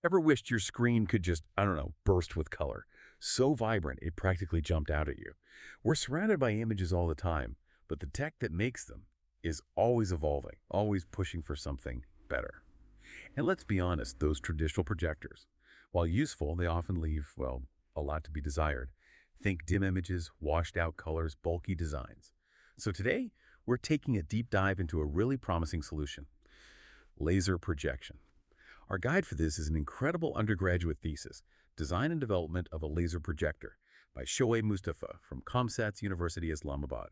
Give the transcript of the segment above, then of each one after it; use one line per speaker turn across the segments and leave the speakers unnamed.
Ever wished your screen could just, I don't know, burst with color? So vibrant, it practically jumped out at you. We're surrounded by images all the time, but the tech that makes them is always evolving, always pushing for something better. And let's be honest, those traditional projectors, while useful, they often leave, well, a lot to be desired. Think dim images, washed out colors, bulky designs. So today, we're taking a deep dive into a really promising solution: laser projection. Our guide for this is an incredible undergraduate thesis, Design and Development of a Laser Projector, by Shoaib Mustafa from ComSat's University Islamabad.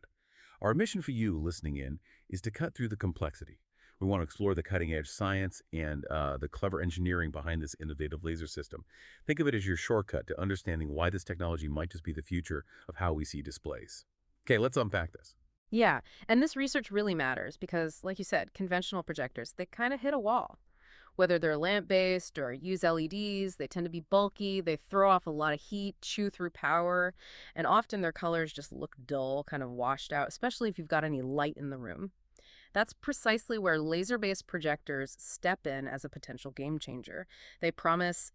Our mission for you listening in is to cut through the complexity. We want to explore the cutting-edge science and the clever engineering behind this innovative laser system. Think of it as your shortcut to understanding why this technology might just be the future of how we see displays. Okay, let's unpack this.
Yeah, and this research really matters because, like you said, conventional projectors, they kind of hit a wall. Whether they're lamp-based or use LEDs, they tend to be bulky, they throw off a lot of heat, chew through power, and often their colors just look dull, kind of washed out, especially if you've got any light in the room. That's precisely where laser-based projectors step in as a potential game changer. They promise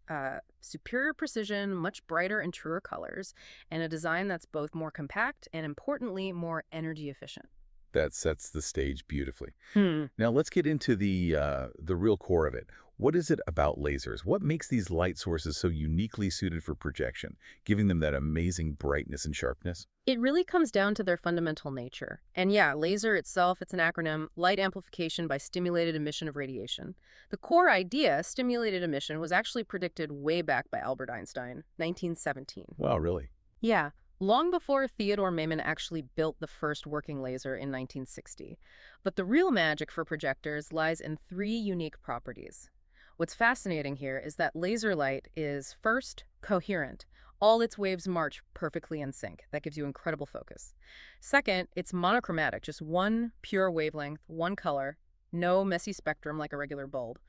superior precision, much brighter and truer colors, and a design that's both more compact and, importantly, more energy efficient.
That sets the stage beautifully.
Hmm.
Now let's get into the real core of it. What is it about lasers? What makes these light sources so uniquely suited for projection, giving them that amazing brightness and sharpness?
It really comes down to their fundamental nature. And yeah, laser itself, it's an acronym, light amplification by stimulated emission of radiation. The core idea, stimulated emission, was actually predicted way back by Albert Einstein, 1917.
Wow, really?
Yeah, long before Theodore Maiman actually built the first working laser in 1960. But the real magic for projectors lies in three unique properties. What's fascinating here is that laser light is, first, coherent. All its waves march perfectly in sync. That gives you incredible focus. Second, it's monochromatic, just one pure wavelength, one color, no messy spectrum like a regular bulb.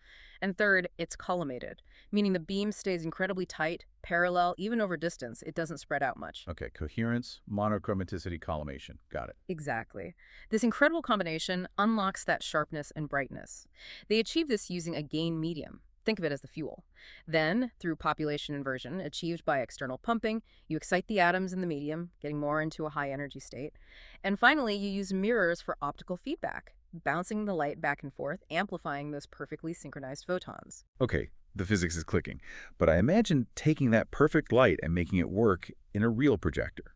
And third, it's collimated, meaning the beam stays incredibly tight, parallel, even over distance. It doesn't spread out much.
Okay, coherence, monochromaticity, collimation. Got it.
Exactly. This incredible combination unlocks that sharpness and brightness. They achieve this using a gain medium. Think of it as the fuel. Then, through population inversion, achieved by external pumping, you excite the atoms in the medium, getting more into a high energy state. And finally, you use mirrors for optical feedback, bouncing the light back and forth, amplifying those perfectly synchronized photons.
Okay, the physics is clicking. But I imagine taking that perfect light and making it work in a real projector.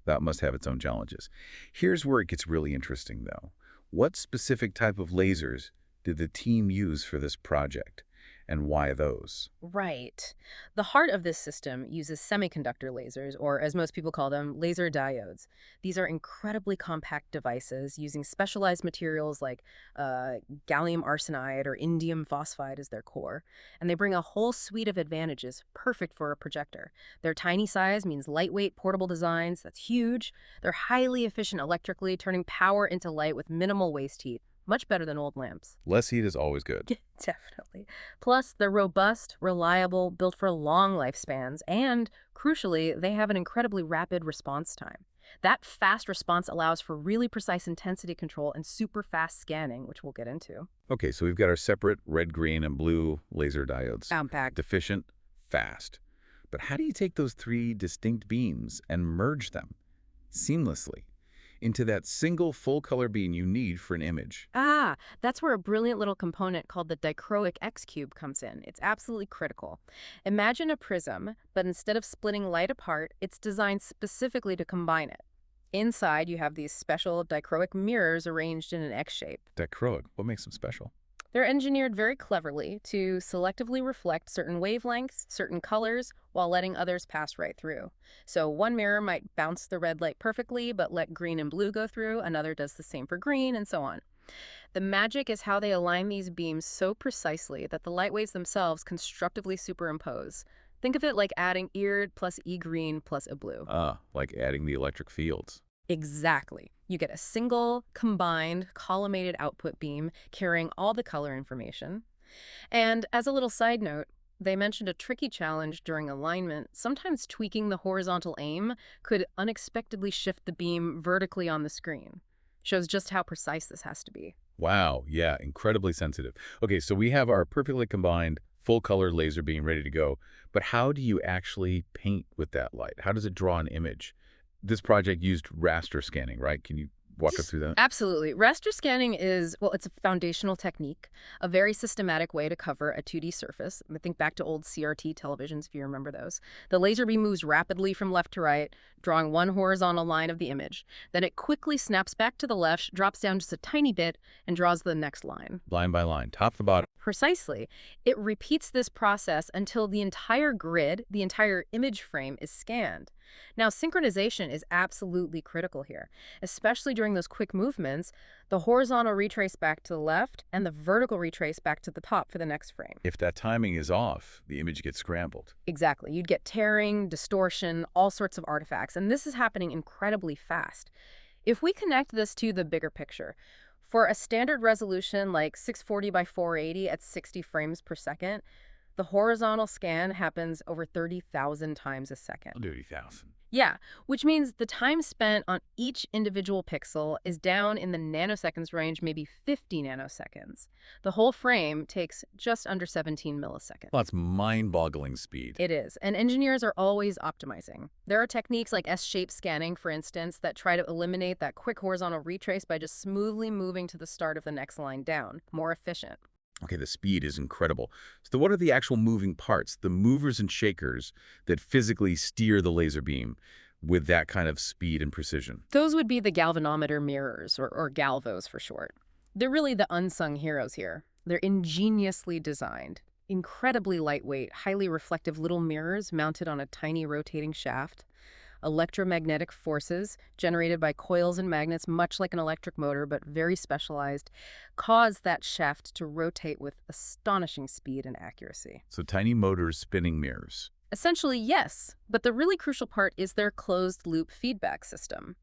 That must have its own challenges. Here's where it gets really interesting, though. What specific type of lasers did the team use for this project, and why those?
Right. The heart of this system uses semiconductor lasers, or as most people call them, laser diodes. These are incredibly compact devices using specialized materials like gallium arsenide or indium phosphide as their core. And they bring a whole suite of advantages, perfect for a projector. Their tiny size means lightweight, portable designs. That's huge. They're highly efficient electrically, turning power into light with minimal waste heat. Much better than old lamps.
Less heat is always good.
Definitely. Plus, they're robust, reliable, built for long lifespans, and, crucially, they have an incredibly rapid response time. That fast response allows for really precise intensity control and super fast scanning, which we'll get into.
Okay, so we've got our separate red, green, and blue laser diodes.
Compact.
Efficient, fast. But how do you take those three distinct beams and merge them seamlessly into that single full-color beam you need for an image?
Ah, that's where a brilliant little component called the dichroic X-cube comes in. It's absolutely critical. Imagine a prism, but instead of splitting light apart, it's designed specifically to combine it. Inside, you have these special dichroic mirrors arranged in an X shape.
Dichroic, what makes them special?
They're engineered very cleverly to selectively reflect certain wavelengths, certain colors, while letting others pass right through. So one mirror might bounce the red light perfectly, but let green and blue go through. Another does the same for green, and so on. The magic is how they align these beams so precisely that the light waves themselves constructively superimpose. Think of it like adding E plus E green plus a blue.
Like adding the electric fields.
Exactly. You get a single, combined, collimated output beam carrying all the color information. And as a little side note, they mentioned a tricky challenge during alignment. Sometimes tweaking the horizontal aim could unexpectedly shift the beam vertically on the screen. Shows just how precise this has to be.
Wow, yeah, incredibly sensitive. Okay, so we have our perfectly combined, full color laser beam ready to go. But how do you actually paint with that light? How does it draw an image? This project used raster scanning, right? Can you walk us through that?
Absolutely. Raster scanning is, well, it's a foundational technique, a very systematic way to cover a 2D surface. I think back to old CRT televisions, if you remember those. The laser beam moves rapidly from left to right, drawing one horizontal line of the image. Then it quickly snaps back to the left, drops down just a tiny bit, and draws the next line.
Line by line, top to bottom.
Precisely. It repeats this process until the entire grid, the entire image frame, is scanned. Now, synchronization is absolutely critical here, especially during those quick movements, the horizontal retrace back to the left and the vertical retrace back to the top for the next frame.
If that timing is off, the image gets scrambled.
Exactly. You'd get tearing, distortion, all sorts of artifacts, and this is happening incredibly fast. If we connect this to the bigger picture, for a standard resolution like 640 by 480 at 60 frames per second, the horizontal scan happens over 30,000 times a second.
30,000.
Yeah, which means the time spent on each individual pixel is down in the nanoseconds range, maybe 50 nanoseconds. The whole frame takes just under 17 milliseconds.
Well, that's mind-boggling speed.
It is, and engineers are always optimizing. There are techniques like S-shape scanning, for instance, that try to eliminate that quick horizontal retrace by just smoothly moving to the start of the next line down. More efficient.
Okay, the speed is incredible. So what are the actual moving parts, the movers and shakers that physically steer the laser beam with that kind of speed and precision?
Those would be the galvanometer mirrors, or galvos for short. They're really the unsung heroes here. They're ingeniously designed, incredibly lightweight, highly reflective little mirrors mounted on a tiny rotating shaft. Electromagnetic forces, generated by coils and magnets, much like an electric motor, but very specialized, cause that shaft to rotate with astonishing speed and accuracy.
So tiny motors spinning mirrors.
Essentially, yes, but the really crucial part is their closed-loop feedback system.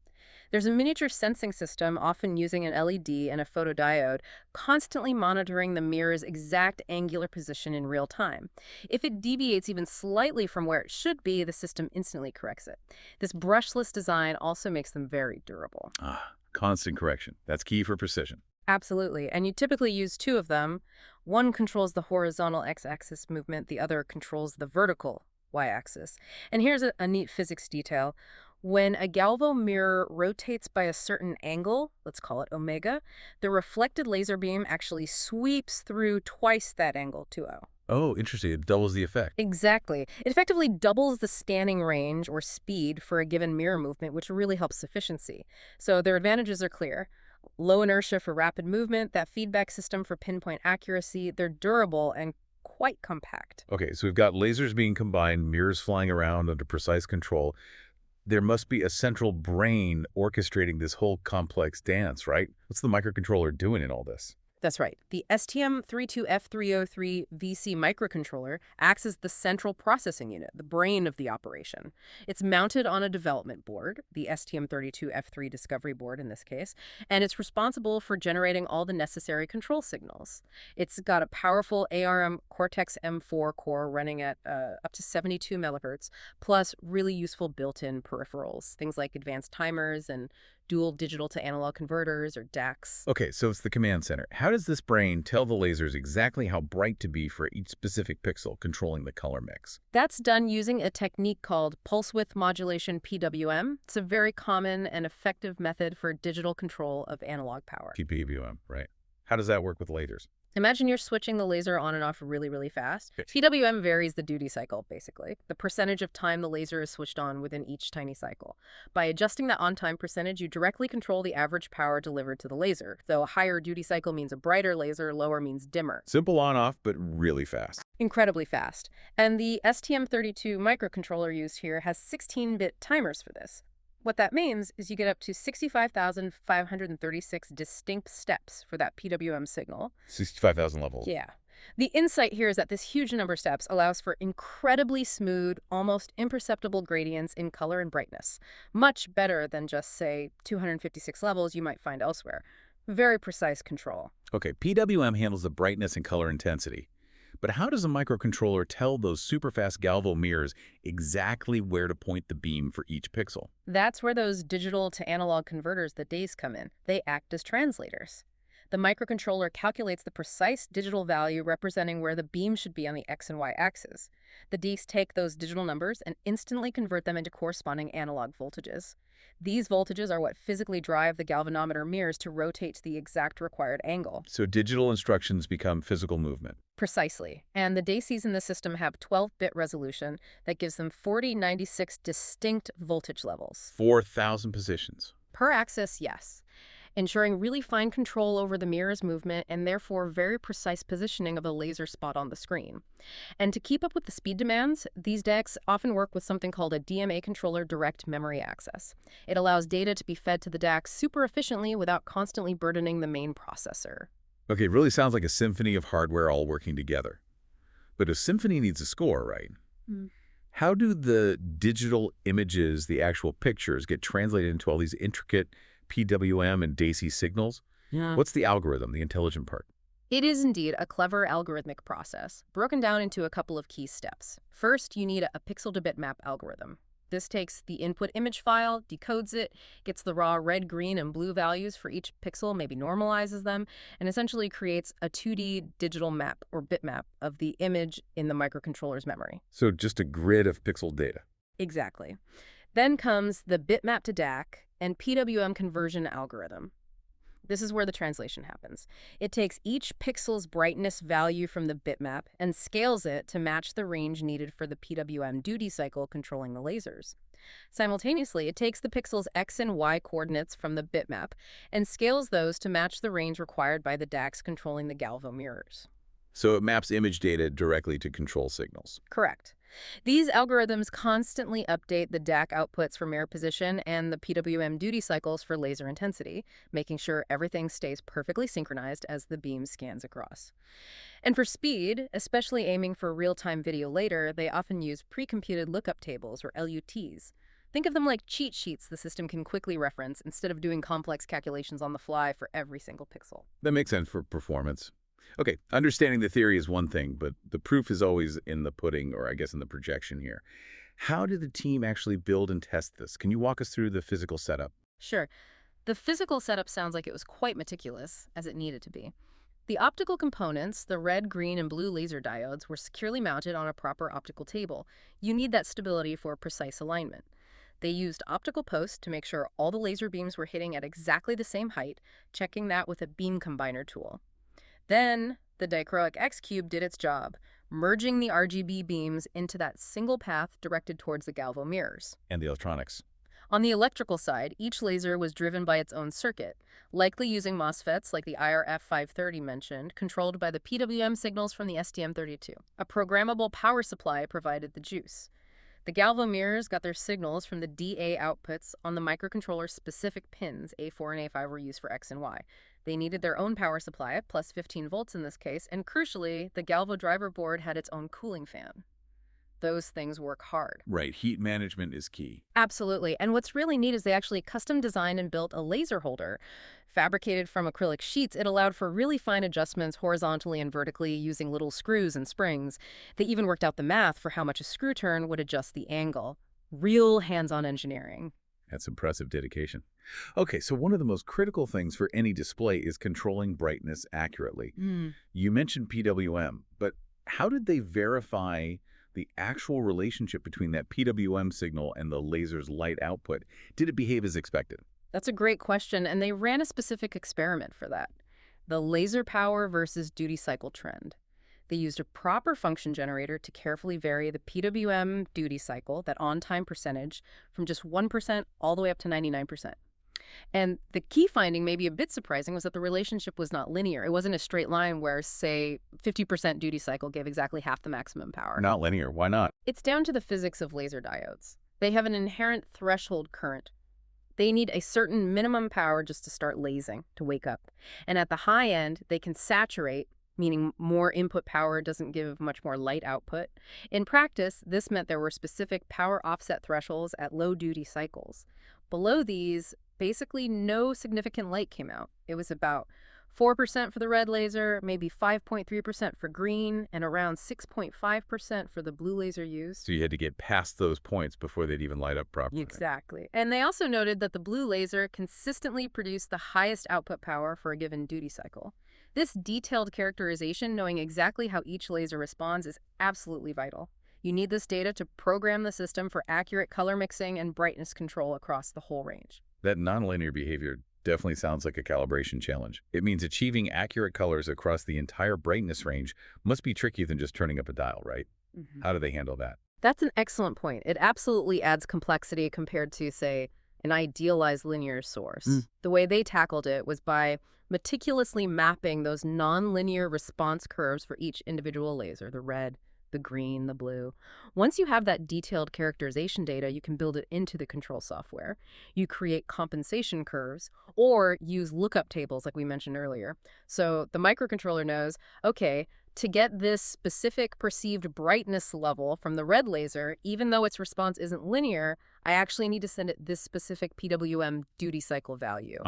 There's a miniature sensing system, often using an LED and a photodiode, constantly monitoring the mirror's exact angular position in real time. If it deviates even slightly from where it should be, the system instantly corrects it. This brushless design also makes them very durable.
Constant correction. That's key for precision.
Absolutely, and you typically use two of them. One controls the horizontal x-axis movement, the other controls the vertical y-axis. And here's a neat physics detail. When a galvo mirror rotates by a certain angle, let's call it omega, the reflected laser beam actually sweeps through twice that angle, 2.0.
Oh, interesting. It doubles the effect.
Exactly. It effectively doubles the scanning range or speed for a given mirror movement, which really helps efficiency. So their advantages are clear. Low inertia for rapid movement, that feedback system for pinpoint accuracy, they're durable and quite compact.
Okay, so we've got lasers being combined, mirrors flying around under precise control. There must be a central brain orchestrating this whole complex dance, right? What's the microcontroller doing in all this?
That's right. The STM32F303 VC microcontroller acts as the central processing unit, the brain of the operation. It's mounted on a development board, the STM32F3 discovery board in this case, and it's responsible for generating all the necessary control signals. It's got a powerful ARM Cortex-M4 core running at up to 72 megahertz, plus really useful built-in peripherals, things like advanced timers and dual digital-to-analog converters, or DACs.
Okay, so it's the command center. How does this brain tell the lasers exactly how bright to be for each specific pixel, controlling the color mix?
That's done using a technique called pulse width modulation, PWM. It's a very common and effective method for digital control of analog power.
PWM, right. How does that work with lasers?
Imagine you're switching the laser on and off really, really fast. PWM varies the duty cycle, basically, the percentage of time the laser is switched on within each tiny cycle. By adjusting that on-time percentage, you directly control the average power delivered to the laser. Though a higher duty cycle means a brighter laser, lower means dimmer.
Simple on-off, but really fast.
Incredibly fast. And the STM32 microcontroller used here has 16-bit timers for this. What that means is you get up to 65,536 distinct steps for that PWM signal.
65,000 levels.
Yeah. The insight here is that this huge number of steps allows for incredibly smooth, almost imperceptible gradients in color and brightness. Much better than just, say, 256 levels you might find elsewhere. Very precise control.
Okay, PWM handles the brightness and color intensity. But how does a microcontroller tell those super-fast galvo mirrors exactly where to point the beam for each pixel?
That's where those digital to analog converters, the DAs, come in. They act as translators. The microcontroller calculates the precise digital value representing where the beam should be on the X and Y axes. The Ds take those digital numbers and instantly convert them into corresponding analog voltages. These voltages are what physically drive the galvanometer mirrors to rotate to the exact required angle.
So digital instructions become physical movement.
Precisely. And the DCs in the system have 12-bit resolution that gives them 4096 distinct voltage levels.
4,000 positions.
Per axis, yes, ensuring really fine control over the mirror's movement and therefore very precise positioning of the laser spot on the screen. And to keep up with the speed demands, these decks often work with something called a DMA controller direct memory access. It allows data to be fed to the DAC super efficiently without constantly burdening the main processor.
Okay, it really sounds like a symphony of hardware all working together. But a symphony needs a score, right? How do the digital images, the actual pictures, get translated into all these intricate PWM and DAC signals? What's the algorithm, the intelligent part?
It is indeed a clever algorithmic process, broken down into a couple of key steps. First, you need a pixel-to-bit map algorithm. This takes the input image file, decodes it, gets the raw red, green, and blue values for each pixel, maybe normalizes them, and essentially creates a 2D digital map or bitmap of the image in the microcontroller's memory.
So just a grid of pixel data.
Exactly. Then comes the bitmap to DAC and PWM conversion algorithm. This is where the translation happens. It takes each pixel's brightness value from the bitmap and scales it to match the range needed for the PWM duty cycle controlling the lasers. Simultaneously, it takes the pixel's X and Y coordinates from the bitmap and scales those to match the range required by the DACs controlling the galvo mirrors.
So it maps image data directly to control signals.
Correct. These algorithms constantly update the DAC outputs for mirror position and the PWM duty cycles for laser intensity, making sure everything stays perfectly synchronized as the beam scans across. And for speed, especially aiming for real-time video later, they often use pre-computed lookup tables, or LUTs. Think of them like cheat sheets the system can quickly reference instead of doing complex calculations on the fly for every single pixel.
That makes sense for performance. Okay, understanding the theory is one thing, but the proof is always in the pudding, or I guess in the projection here. How did the team actually build and test this? Can you walk us through the physical setup?
Sure. The physical setup sounds like it was quite meticulous, as it needed to be. The optical components, the red, green, and blue laser diodes, were securely mounted on a proper optical table. You need that stability for precise alignment. They used optical posts to make sure all the laser beams were hitting at exactly the same height, checking that with a beam combiner tool. Then, the dichroic X-cube did its job, merging the RGB beams into that single path directed towards the galvo mirrors.
And the electronics.
On the electrical side, each laser was driven by its own circuit, likely using MOSFETs like the IRF530 mentioned, controlled by the PWM signals from the STM32. A programmable power supply provided the juice. The galvo mirrors got their signals from the DA outputs on the microcontroller's specific pins. A4 and A5 were used for X and Y. They needed their own power supply, plus 15 volts in this case, and crucially, the galvo driver board had its own cooling fan. Those things work hard.
Right, heat management is key.
Absolutely. And what's really neat is they actually custom designed and built a laser holder. Fabricated from acrylic sheets, it allowed for really fine adjustments horizontally and vertically using little screws and springs. They even worked out the math for how much a screw turn would adjust the angle. Real hands-on engineering.
That's impressive dedication. Okay, so one of the most critical things for any display is controlling brightness accurately. You mentioned PWM, but how did they verify the actual relationship between that PWM signal and the laser's light output? Did it behave as expected?
That's a great question, and they ran a specific experiment for that. The laser power versus duty cycle trend. They used a proper function generator to carefully vary the PWM duty cycle, that on-time percentage, from just 1% all the way up to 99%. And the key finding, maybe a bit surprising, was that the relationship was not linear. It wasn't a straight line where, say, 50% duty cycle gave exactly half the maximum power.
Not linear. Why not?
It's down to the physics of laser diodes. They have an inherent threshold current. They need a certain minimum power just to start lasing, to wake up. And at the high end, they can saturate, meaning more input power doesn't give much more light output. In practice, this meant there were specific power offset thresholds at low duty cycles. Below these, basically no significant light came out. It was about 4% for the red laser, maybe 5.3% for green, and around 6.5% for the blue laser used.
So you had to get past those points before they'd even light up properly.
Exactly. And they also noted that the blue laser consistently produced the highest output power for a given duty cycle. This detailed characterization, knowing exactly how each laser responds, is absolutely vital. You need this data to program the system for accurate color mixing and brightness control across the whole range.
That nonlinear behavior definitely sounds like a calibration challenge. It means achieving accurate colors across the entire brightness range must be trickier than just turning up a dial, right? How do they handle that?
That's an excellent point. It absolutely adds complexity compared to, say, an idealized linear source. The way they tackled it was by meticulously mapping those nonlinear response curves for each individual laser, the red, the green, the blue. Once you have that detailed characterization data, you can build it into the control software. You create compensation curves or use lookup tables like we mentioned earlier. So the microcontroller knows, okay, to get this specific perceived brightness level from the red laser, even though its response isn't linear, I actually need to send it this specific PWM duty cycle value.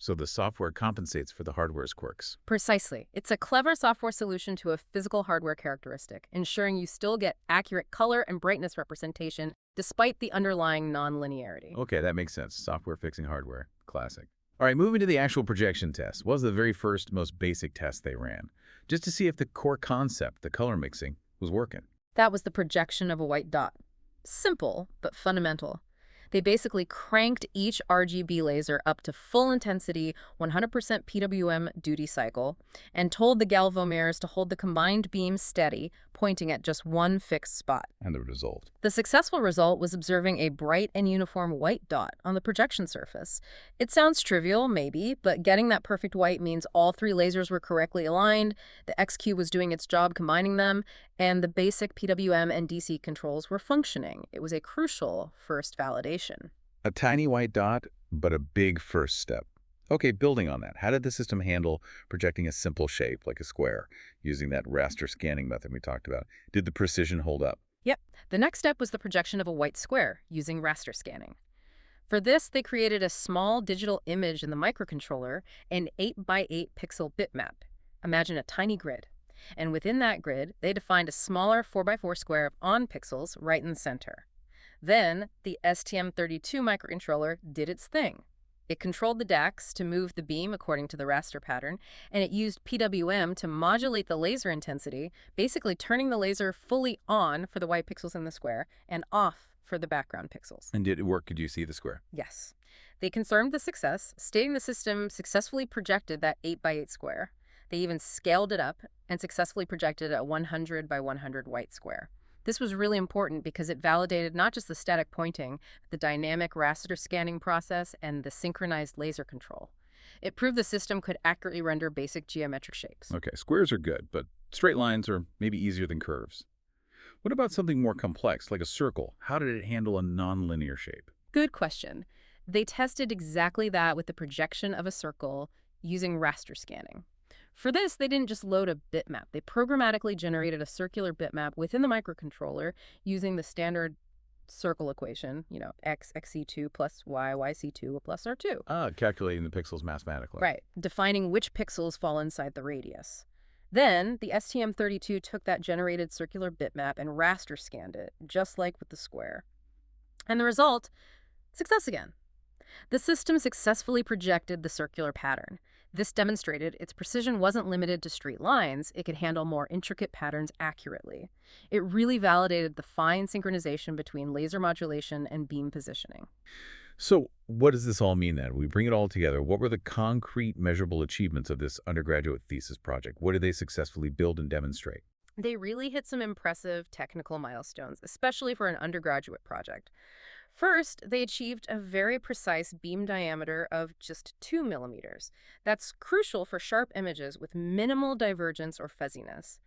So the software compensates for the hardware's quirks.
Precisely. It's a clever software solution to a physical hardware characteristic, ensuring you still get accurate color and brightness representation despite the underlying nonlinearity.
Okay, that makes sense. Software fixing hardware. Classic. All right, moving to the actual projection test. What was the very first, most basic test they ran? Just to see if the core concept, the color mixing, was working.
That was the projection of a white dot. Simple, but fundamental. They basically cranked each RGB laser up to full intensity, 100% PWM duty cycle, and told the galvometers to hold the combined beam steady, pointing at just one fixed spot.
And the result?
The successful result was observing a bright and uniform white dot on the projection surface. It sounds trivial, maybe, but getting that perfect white means all three lasers were correctly aligned, the XQ was doing its job combining them, and the basic PWM and DC controls were functioning. It was a crucial first validation.
A tiny white dot, but a big first step. Okay, building on that, how did the system handle projecting a simple shape, like a square, using that raster scanning method we talked about? Did the precision hold up?
Yep. The next step was the projection of a white square using raster scanning. For this, they created a small digital image in the microcontroller, an 8x8 pixel bitmap. Imagine a tiny grid. And within that grid, they defined a smaller 4x4 square of on pixels right in the center. Then, the STM32 microcontroller did its thing. It controlled the DACs to move the beam according to the raster pattern, and it used PWM to modulate the laser intensity, basically turning the laser fully on for the white pixels in the square and off for the background pixels.
And did it work? Could you see the square?
Yes. They confirmed the success, stating the system successfully projected that 8x8 square. They even scaled it up and successfully projected a 100 by 100 white square. This was really important because it validated not just the static pointing, but the dynamic raster scanning process and the synchronized laser control. It proved the system could accurately render basic geometric shapes.
Okay, squares are good, but straight lines are maybe easier than curves. What about something more complex, like a circle? How did it handle a nonlinear shape?
Good question. They tested exactly that with the projection of a circle using raster scanning. For this, they didn't just load a bitmap. They programmatically generated a circular bitmap within the microcontroller using the standard circle equation, x, xc2 plus y, yc2 plus r2.
Calculating the pixels mathematically.
Right, defining which pixels fall inside the radius. Then, the STM32 took that generated circular bitmap and raster scanned it, just like with the square. And the result? Success again. The system successfully projected the circular pattern. This demonstrated its precision wasn't limited to straight lines, it could handle more intricate patterns accurately. It really validated the fine synchronization between laser modulation and beam positioning.
So what does this all mean then? We bring it all together. What were the concrete measurable achievements of this undergraduate thesis project? What did they successfully build and demonstrate?
They really hit some impressive technical milestones, especially for an undergraduate project. First, they achieved a very precise beam diameter of just 2 millimeters. That's crucial for sharp images with minimal divergence or fuzziness.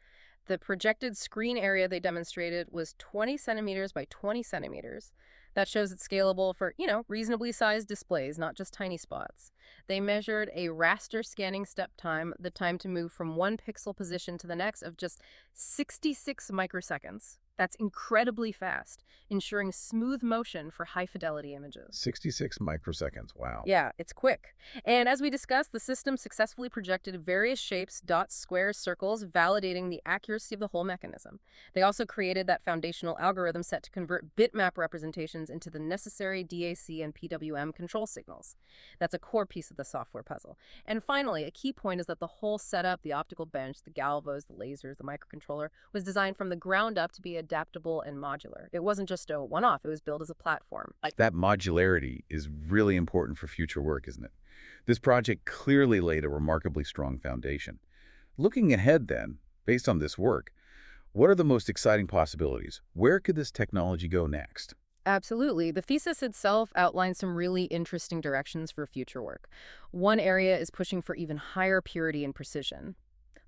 The projected screen area they demonstrated was 20 centimeters by 20 centimeters. That shows it's scalable for, reasonably sized displays, not just tiny spots. They measured a raster scanning step time, the time to move from one pixel position to the next, of just 66 microseconds. That's incredibly fast, ensuring smooth motion for high-fidelity images.
66 microseconds. Wow.
Yeah, it's quick. And as we discussed, the system successfully projected various shapes, dots, squares, circles, validating the accuracy of the whole mechanism. They also created that foundational algorithm set to convert bitmap representations into the necessary DAC and PWM control signals. That's a core piece of the software puzzle. And finally, a key point is that the whole setup, the optical bench, the galvos, the lasers, the microcontroller, was designed from the ground up to be adaptable and modular. It wasn't just a one-off, it was built as a platform.
That modularity is really important for future work, isn't it? This project clearly laid a remarkably strong foundation. Looking ahead then, based on this work, what are the most exciting possibilities? Where could this technology go next?
Absolutely. The thesis itself outlines some really interesting directions for future work. One area is pushing for even higher purity and precision.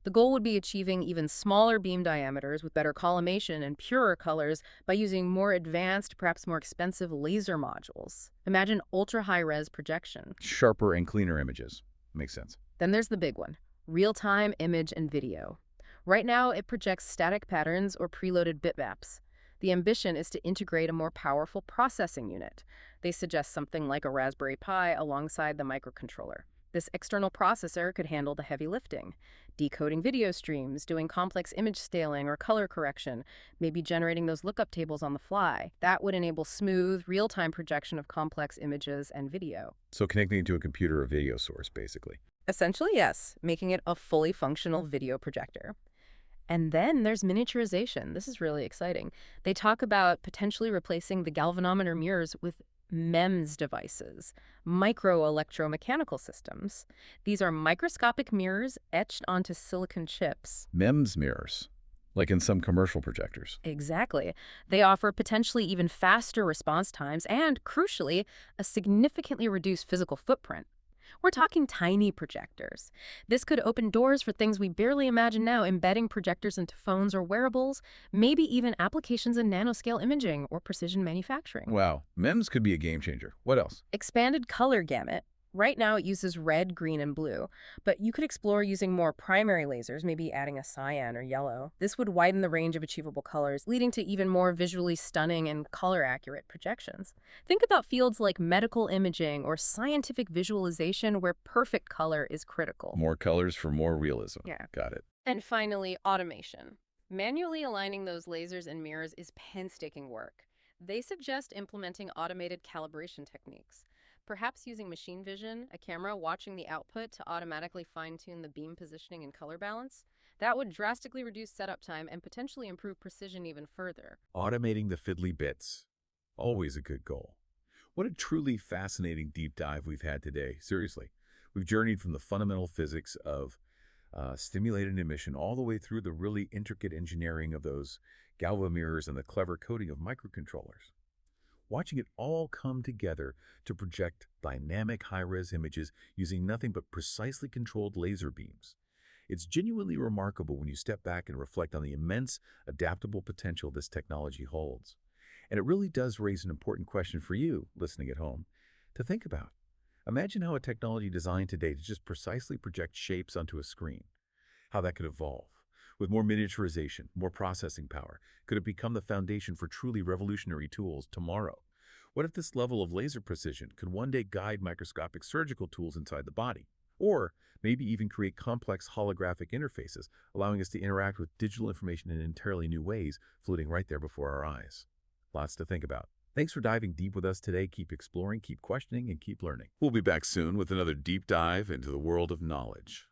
The goal would be achieving even smaller beam diameters with better collimation and purer colors by using more advanced, perhaps more expensive laser modules. Imagine ultra-high-res projection.
Sharper and cleaner images. Makes sense.
Then there's the big one, real-time image and video. Right now, it projects static patterns or preloaded bitmaps. The ambition is to integrate a more powerful processing unit. They suggest something like a Raspberry Pi alongside the microcontroller. This external processor could handle the heavy lifting, decoding video streams, doing complex image scaling or color correction, maybe generating those lookup tables on the fly. That would enable smooth, real-time projection of complex images and video.
So connecting to a computer or video source, basically.
Essentially, yes, making it a fully functional video projector. And then there's miniaturization. This is really exciting. They talk about potentially replacing the galvanometer mirrors with MEMS devices, micro-electromechanical systems. These are microscopic mirrors etched onto silicon chips.
MEMS mirrors, like in some commercial projectors.
Exactly. They offer potentially even faster response times and, crucially, a significantly reduced physical footprint. We're talking tiny projectors. This could open doors for things we barely imagine now, embedding projectors into phones or wearables, maybe even applications in nanoscale imaging or precision manufacturing.
Wow, MEMS could be a game changer. What else?
Expanded color gamut. Right now it uses red, green, and blue, but you could explore using more primary lasers, maybe adding a cyan or yellow. This would widen the range of achievable colors, leading to even more visually stunning and color-accurate projections. Think about fields like medical imaging or scientific visualization where perfect color is critical.
More colors for more realism.
Yeah.
Got it.
And finally, automation. Manually aligning those lasers and mirrors is painstaking work. They suggest implementing automated calibration techniques. Perhaps using machine vision, a camera watching the output to automatically fine-tune the beam positioning and color balance. That would drastically reduce setup time and potentially improve precision even further.
Automating the fiddly bits. Always a good goal. What a truly fascinating deep dive we've had today. Seriously, we've journeyed from the fundamental physics of stimulated emission all the way through the really intricate engineering of those galva mirrors and the clever coding of microcontrollers. Watching it all come together to project dynamic high-res images using nothing but precisely controlled laser beams. It's genuinely remarkable when you step back and reflect on the immense adaptable potential this technology holds. And it really does raise an important question for you, listening at home, to think about. Imagine how a technology designed today to just precisely project shapes onto a screen, how that could evolve. With more miniaturization, more processing power, could it become the foundation for truly revolutionary tools tomorrow? What if this level of laser precision could one day guide microscopic surgical tools inside the body? Or maybe even create complex holographic interfaces, allowing us to interact with digital information in entirely new ways, floating right there before our eyes. Lots to think about. Thanks for diving deep with us today. Keep exploring, keep questioning, and keep learning. We'll be back soon with another deep dive into the world of knowledge.